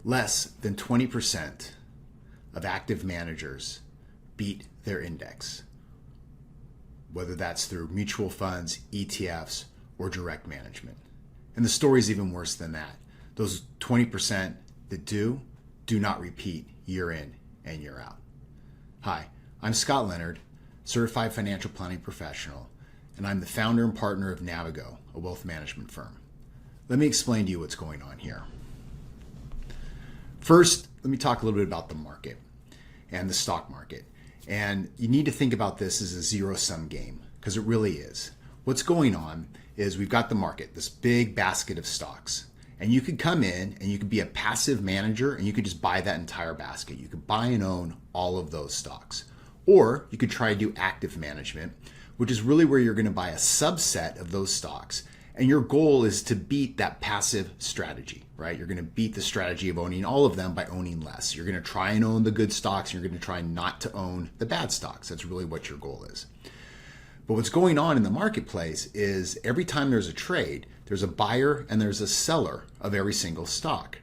Less than 20% of active managers beat their index, whether that's through mutual funds, ETFs, or direct management. And the story's even worse than that. Those 20% that do not repeat year in and year out. Hi, I'm Scott Leonard, certified financial planning professional, and I'm the founder and partner of Navigoe, a wealth management firm. Let me explain to you what's going on here. First, let me talk a little bit about the market and the stock market. And you need to think about this as a zero-sum game, because it really is. What's going on is we've got the market, this big basket of stocks. And you could come in and you could be a passive manager and you could just buy that entire basket. You could buy and own all of those stocks. Or you could try to do active management, which is really where you're going to buy a subset of those stocks. And your goal is to beat that passive strategy, right? You're going to beat the strategy of owning all of them by owning less. You're going to try and own the good stocks. And you're going to try not to own the bad stocks. That's really what your goal is. But what's going on in the marketplace is every time there's a trade, there's a buyer and there's a seller of every single stock.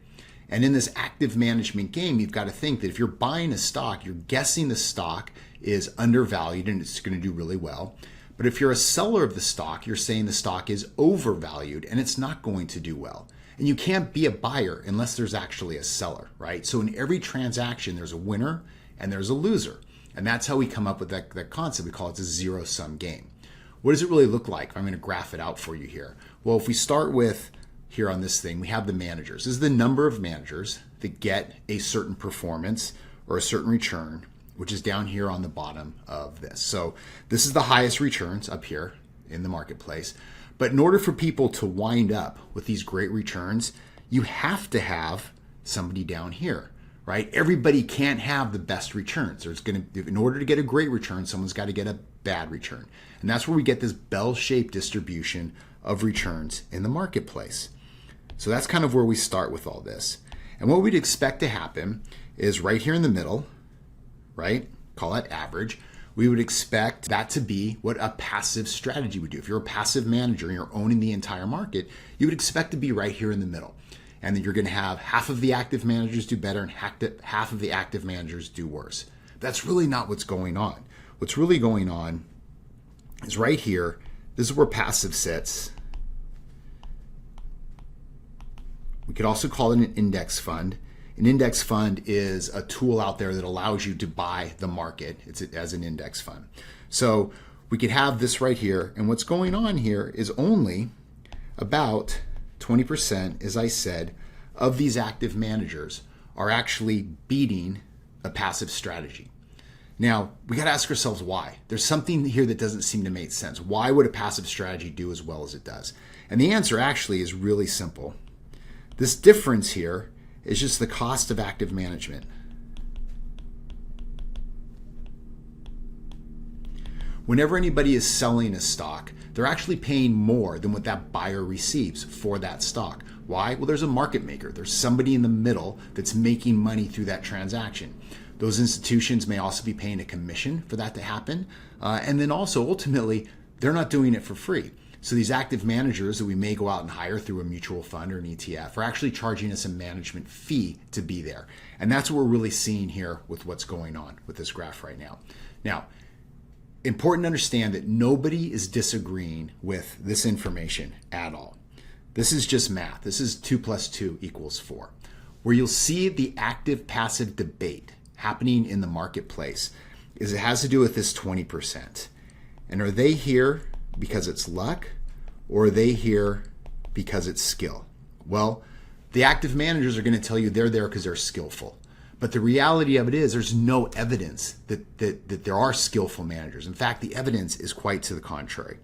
And in this active management game, you've got to think that if you're buying a stock, you're guessing the stock is undervalued and it's going to do really well. But if you're a seller of the stock, you're saying the stock is overvalued and it's not going to do well. And you can't be a buyer unless there's actually a seller, right? So in every transaction, there's a winner and there's a loser. And that's how we come up with that concept. We call it a zero-sum game. What does it really look like? I'm going to graph it out for you here. Well, if we start with here on this thing, we have the managers. This is the number of managers that get a certain performance or a certain return, which is down here on the bottom of this. So this is the highest returns up here in the marketplace. But in order for people to wind up with these great returns, you have to have somebody down here, right? Everybody can't have the best returns. In order to get a great return, someone's got to get a bad return. And that's where we get this bell-shaped distribution of returns in the marketplace. So that's kind of where we start with all this. And what we'd expect to happen is right here in the middle, right? Call that average. We would expect that to be what a passive strategy would do. If you're a passive manager and you're owning the entire market, you would expect to be right here in the middle. And then you're going to have half of the active managers do better and half of the active managers do worse. That's really not what's going on. What's really going on is right here. This is where passive sits. We could also call it an index fund. An index fund is a tool out there that allows you to buy the market. It's as an index fund. So we could have this right here. And what's going on here is only about 20%, as I said, of these active managers are actually beating a passive strategy. Now, we got to ask ourselves why. There's something here that doesn't seem to make sense. Why would a passive strategy do as well as it does? And the answer actually is really simple. This difference here is just the cost of active management. Whenever anybody is selling a stock, they're actually paying more than what that buyer receives for that stock. Why? Well, there's a market maker. There's somebody in the middle that's making money through that transaction. Those institutions may also be paying a commission for that to happen. And then also, ultimately, they're not doing it for free. So these active managers that we may go out and hire through a mutual fund or an ETF are actually charging us a management fee to be there. And that's what we're really seeing here with what's going on with this graph right now. Now, important to understand that nobody is disagreeing with this information at all. This is just math. This is 2 + 2 = 4. Where you'll see the active-passive debate happening in the marketplace is it has to do with this 20%. And are they here because it's luck, or are they here because it's skill? Well, the active managers are going to tell you they're there because they're skillful. But the reality of it is there's no evidence that there are skillful managers. In fact, the evidence is quite to the contrary.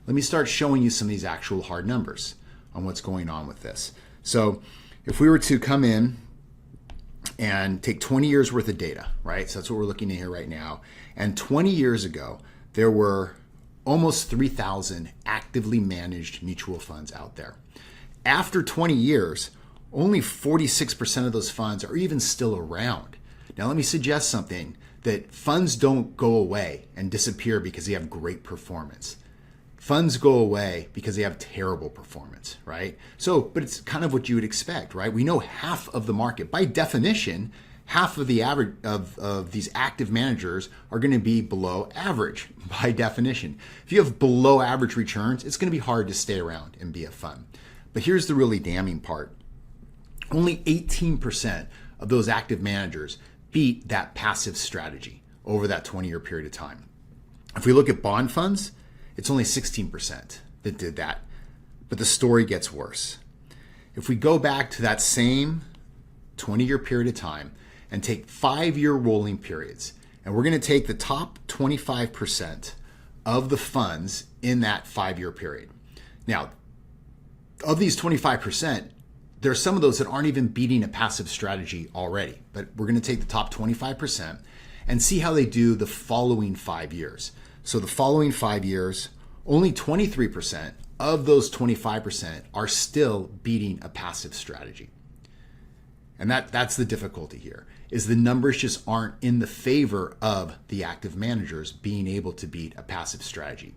Let me start showing you some of these actual hard numbers on what's going on with this. So if we were to come in and take 20 years worth of data, right? So that's what we're looking at here right now. And 20 years ago, there were almost 3,000 actively managed mutual funds out there. After 20 years, only 46% of those funds are even still around. Now, let me suggest something, that funds don't go away and disappear because they have great performance. Funds go away because they have terrible performance, right? So, but it's kind of what you would expect, right? We know half of the market, by definition, half of the average of these active managers are going to be below average by definition. If you have below average returns, it's going to be hard to stay around and be a fund. But here's the really damning part. Only 18% of those active managers beat that passive strategy over that 20-year period of time. If we look at bond funds, it's only 16% that did that. But the story gets worse. If we go back to that same 20-year period of time and take 5-year rolling periods, and we're going to take the top 25% of the funds in that 5-year period. Now, of these 25%, there are some of those that aren't even beating a passive strategy already, but we're going to take the top 25% and see how they do the following 5 years. So the following 5 years, only 23% of those 25% are still beating a passive strategy. And that's the difficulty here, is the numbers just aren't in the favor of the active managers being able to beat a passive strategy.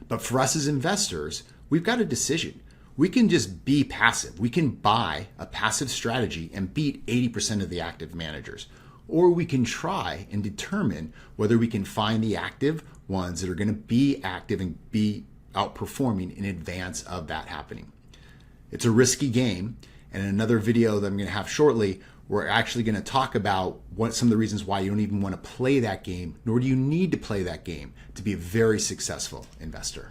But for us as investors, we've got a decision. We can just be passive. We can buy a passive strategy and beat 80% of the active managers. Or we can try and determine whether we can find the active ones that are going to be active and be outperforming in advance of that happening. It's a risky game. And in another video that I'm going to have shortly, we're actually going to talk about what some of the reasons why you don't even want to play that game, nor do you need to play that game to be a very successful investor.